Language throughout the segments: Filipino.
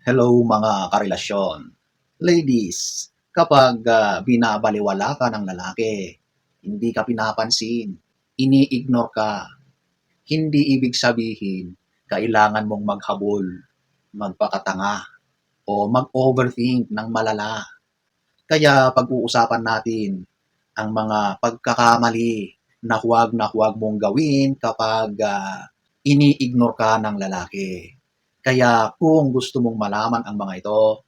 Hello mga karelasyon. Ladies, kapag binabaliwala ka ng lalaki, hindi ka pinapansin, ini-ignore ka, hindi ibig sabihin kailangan mong maghabol, magpakatanga, o mag-overthink ng malala. Kaya pag-uusapan natin ang mga pagkakamali na huwag mong gawin kapag ini-ignore ka ng lalaki. Kaya kung gusto mong malaman ang mga ito,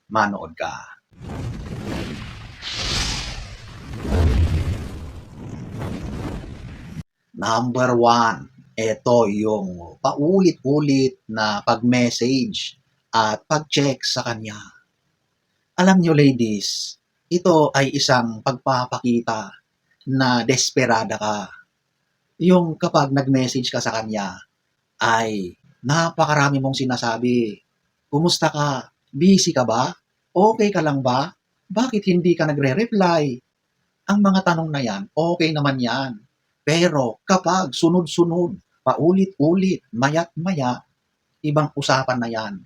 manood ka. Number one, ito yung paulit-ulit na pag-message at pag-check sa kanya. Alam nyo ladies, ito ay isang pagpapakita na desperada ka. Yung kapag nag-message ka sa kanya, ay napakarami mong sinasabi. Kumusta ka? Busy ka ba? Okay ka lang ba? Bakit hindi ka nagre-reply? Ang mga tanong na yan, okay naman yan. Pero kapag sunod-sunod, paulit-ulit, maya't-maya, ibang usapan na yan.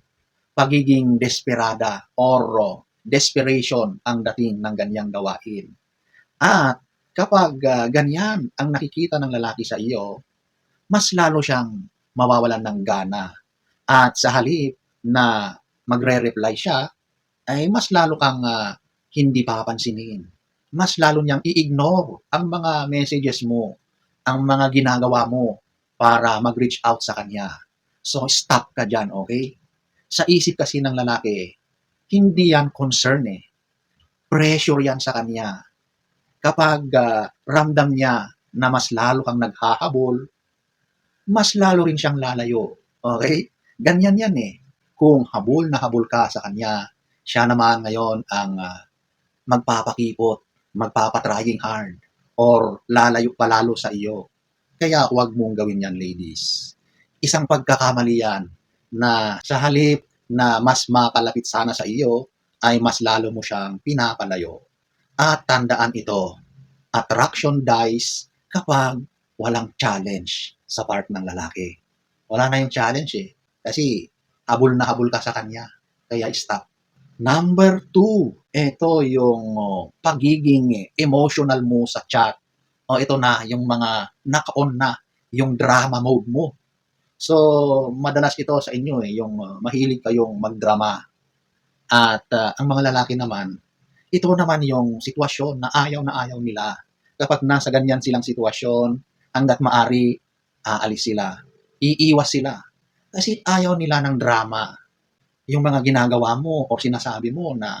Pagiging desperada or desperation ang dating ng ganyang gawain. At kapag ganyan ang nakikita ng lalaki sa iyo, mas lalo siyang mawawalan ng gana. At sa halip na magre-reply siya, ay mas lalo kang hindi papansinin. Mas lalo niyang i-ignore ang mga messages mo, ang mga ginagawa mo para mag-reach out sa kanya. So stop ka dyan, okay? Sa isip kasi ng lalaki, hindi yan concern eh. Pressure yan sa kanya. Kapag ramdam niya na mas lalo kang naghahabol, mas lalo rin siyang lalayo. Okay? Ganyan yan eh. Kung habol na habol ka sa kanya, siya naman ngayon ang magpapakipot, magpapatrying hard, or lalayo palalo sa iyo. Kaya huwag mong gawin yan, ladies. Isang pagkakamali yan na sa halip na mas makalapit sana sa iyo, ay mas lalo mo siyang pinapalayo. At tandaan ito, attraction dies kapag walang challenge sa part ng lalaki. Wala na yung challenge eh. Kasi habol na habol ka sa kanya. Kaya stop. Number two, ito yung pagiging emotional mo sa chat. O ito na, yung mga naka-on na, yung drama mode mo. So, madalas ito sa inyo eh, yung mahilig kayong magdrama. At ang mga lalaki naman, ito naman yung sitwasyon na ayaw nila. Kapag nasa ganyan silang sitwasyon, hanggat maari, aalis sila. Iiwas sila. Kasi ayaw nila ng drama. Yung mga ginagawa mo o sinasabi mo na,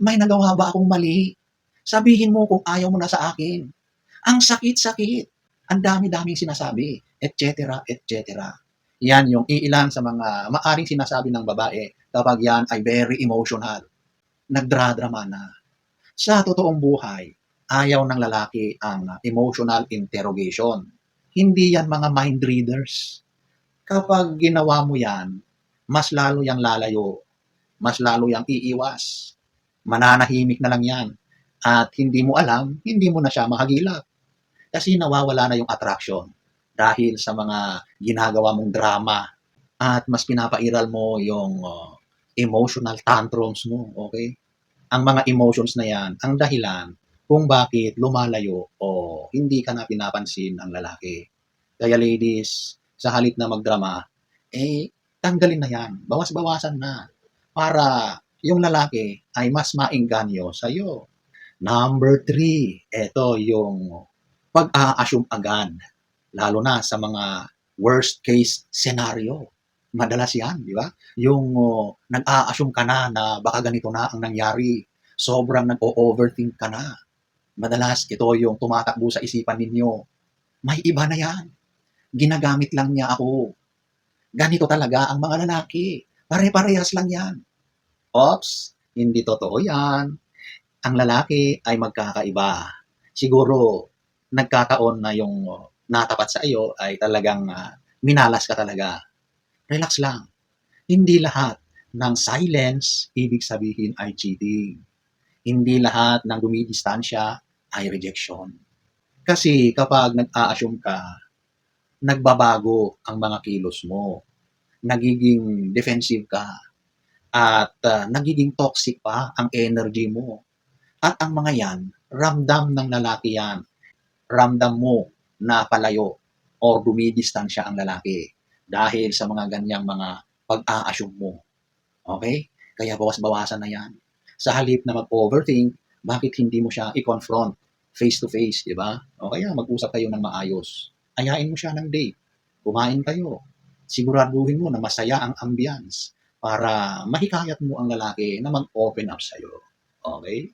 may nagawa ba akong mali? Sabihin mo kung ayaw mo na sa akin. Ang sakit-sakit. Ang dami-daming sinasabi, etc., etc. Yan yung iilan sa mga maaring sinasabi ng babae kapag yan ay very emotional. Nagdradrama na. Sa totoong buhay, ayaw ng lalaki ang emotional interrogation. Hindi yan mga mind readers. Kapag ginawa mo yan, mas lalo yang lalayo, mas lalo yang iiwas. Mananahimik na lang yan. At hindi mo alam, hindi mo na siya mahagilap. Kasi nawawala na yung attraction dahil sa mga ginagawa mong drama at mas pinapairal mo yung emotional tantrums mo, okay? Ang mga emotions na yan, ang dahilan kung bakit lumalayo o hindi ka na pinapansin ng lalaki. Kaya ladies, sa halip na magdrama, tanggalin na yan. Bawas-bawasan na para yung lalaki ay mas maengganyo sa'yo. Number three, ito yung pag-a-assume agad. Lalo na sa mga worst case scenario. Madalas yan, di ba? Yung nag-a-assume ka na baka ganito na ang nangyari. Sobrang nag-o-overthink ka na. Madalas ito yung tumatakbo sa isipan ninyo. May iba na yan. Ginagamit lang niya ako. Ganito talaga ang mga lalaki. Pare-parehas lang yan. Oops, hindi totoo yan. Ang lalaki ay magkakaiba. Siguro, nagkataon na yung natapat sa iyo ay talagang minalas ka talaga. Relax lang. Hindi lahat ng silence, ibig sabihin ay cheating. Hindi lahat ng dumidistansya ay rejection. Kasi kapag nag-a-assume ka, nagbabago ang mga kilos mo. Nagiging defensive ka. at nagiging toxic pa ang energy mo. At ang mga yan, ramdam ng lalaki yan. Ramdam mo na palayo or dumidistansya ang lalaki dahil sa mga ganyang mga pag-a-assume mo. Okay? Kaya bawas-bawasan na yan. Sa halip na mag-overthink, bakit hindi mo siya i-confront face to face, di ba? O kaya mag-usap kayo ng maayos. Ayain mo siya ng date. Kumain kayo. Siguraduhin mo na masaya ang ambience para mahikayat mo ang lalaki na mag-open up sa'yo. Okay?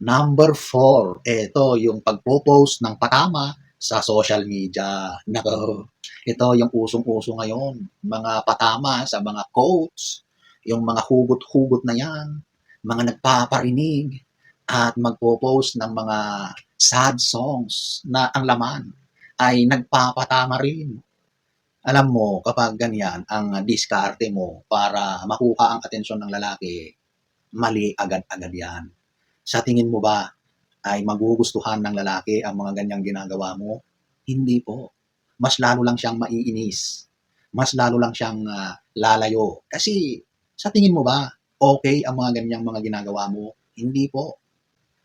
Number 4, ito yung pagpo-post ng patama sa social media. Nako, ito yung usong-uso ngayon. Mga patama sa mga quotes, yung mga hugot-hugot na yan, mga nagpaparinig, at magpo-post ng mga sad songs na ang laman ay nagpapatama rin. Alam mo, kapag ganyan ang diskarte mo para makuha ang atensyon ng lalaki, mali agad-agad yan. Sa tingin mo ba ay magugustuhan ng lalaki ang mga ganyang ginagawa mo? Hindi po. Mas lalo lang siyang maiinis. Mas lalo lang siyang lalayo. Kasi sa tingin mo ba, okay ang mga ganyang mga ginagawa mo? Hindi po.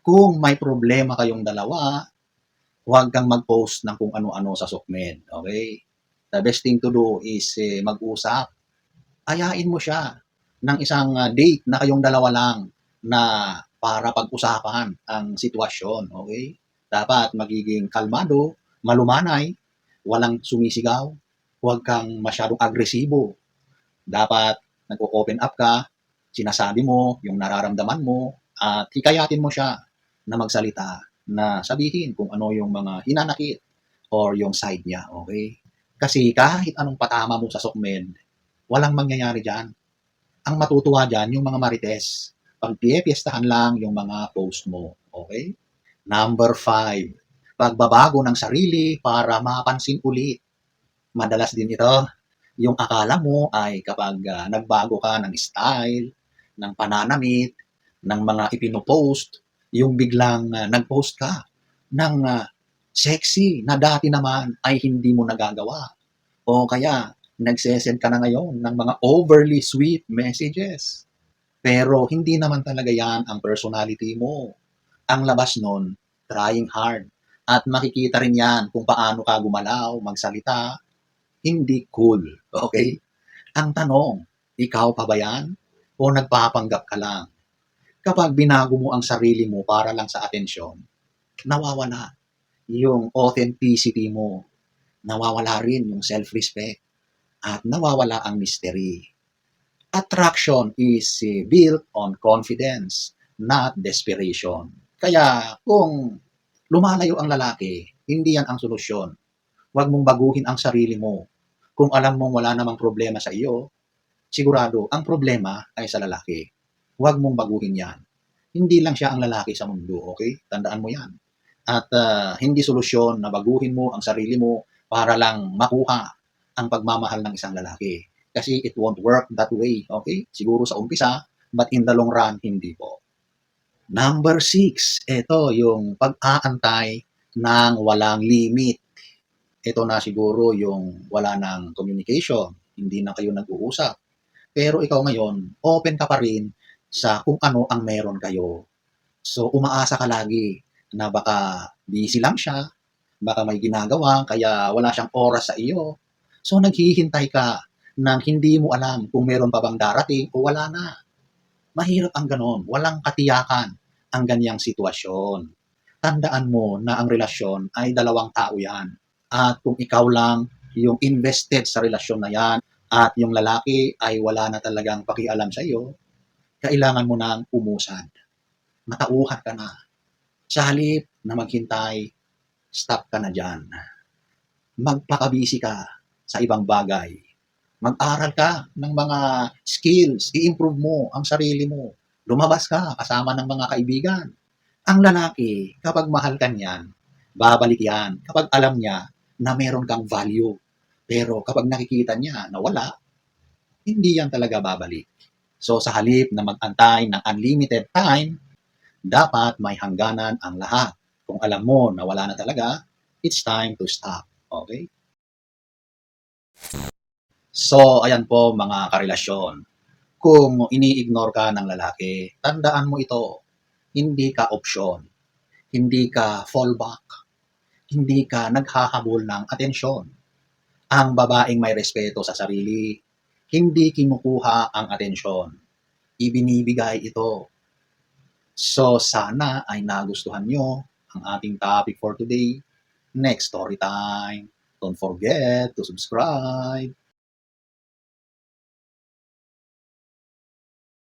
Kung may problema kayong dalawa, huwag kang mag-post ng kung ano-ano sa SOCMED. Okay? The best thing to do is mag-usap. Ayain mo siya ng isang date na kayong dalawa lang na para pag-usapan ang sitwasyon. Okay? Dapat magiging kalmado, malumanay, walang sumisigaw, huwag kang masyadong agresibo. Dapat nag-open up ka, sinasabi mo yung nararamdaman mo, at hikayatin mo siya na magsalita, na sabihin kung ano yung mga hinanakit or yung side niya. Okay? Kasi kahit anong patama mo sa SOCMED, walang mangyayari dyan. Ang matutuwa dyan, yung mga marites. Pagpiestahan lang yung mga post mo. Okay? Number 5, pagbabago ng sarili para mapansin ulit. Madalas din ito, yung akala mo ay kapag nagbago ka ng style, ng pananamit, ng mga ipinopost, yung biglang nag-post ka ng sexy na dati naman ay hindi mo nagagawa. O kaya, nagsesend ka na ngayon ng mga overly sweet messages. Pero hindi naman talaga yan ang personality mo. Ang labas nun, trying hard. At makikita rin yan kung paano ka gumalaw, magsalita. Hindi cool. Okay? Ang tanong, ikaw pa ba yan? O nagpapanggap ka lang? Kapag binago mo ang sarili mo para lang sa atensyon, nawawala yung authenticity mo. Nawawala rin yung self-respect. At nawawala ang mystery. Attraction is built on confidence, not desperation. Kaya kung lumalayo ang lalaki, hindi yan ang solusyon. Huwag mong baguhin ang sarili mo. Kung alam mong wala namang problema sa iyo, sigurado ang problema ay sa lalaki. Huwag mong baguhin yan. Hindi lang siya ang lalaki sa mundo, okay? Tandaan mo yan. At hindi solusyon na baguhin mo ang sarili mo para lang makuha ang pagmamahal ng isang lalaki. Kasi it won't work that way, okay? Siguro sa umpisa, but in the long run, hindi po. Number 6, ito yung pag-aantay ng walang limit. Ito na siguro yung wala ng communication, hindi na kayo nag-uusap. Pero ikaw ngayon, open ka pa rin sa kung ano ang meron kayo. So umaasa ka lagi na baka busy lang siya, baka may ginagawa, kaya wala siyang oras sa iyo. So naghihintay ka nang hindi mo alam kung meron pa bang darating o wala na. Mahirap ang ganon, walang katiyakan ang ganyang sitwasyon. Tandaan mo na ang relasyon ay dalawang tao yan. At kung ikaw lang yung invested sa relasyon na yan at yung lalaki ay wala na talagang pakialam sa iyo, kailangan mo nang umusad. Matauhan ka na. Sa halip na maghintay, stop ka na dyan. Magpakabisi ka sa ibang bagay. Mag-aral ka ng mga skills, i-improve mo ang sarili mo. Lumabas ka kasama ng mga kaibigan. Ang lalaki, kapag mahal ka niyan, babalik yan kapag alam niya na meron kang value. Pero kapag nakikita niya na wala, hindi yan talaga babalik. So sa halip na mag-antay ng unlimited time, dapat may hangganan ang lahat. Kung alam mo na wala na talaga, it's time to stop. Okay? So, ayan po mga karelasyon. Kung ini-ignore ka ng lalaki, tandaan mo ito, hindi ka opsyon, hindi ka fallback, hindi ka naghahabol ng atensyon. Ang babaeng may respeto sa sarili, hindi kinukuha ang atensyon, ibinibigay ito. So sana ay nagustuhan nyo ang ating topic for today. Next story time. Don't forget to subscribe.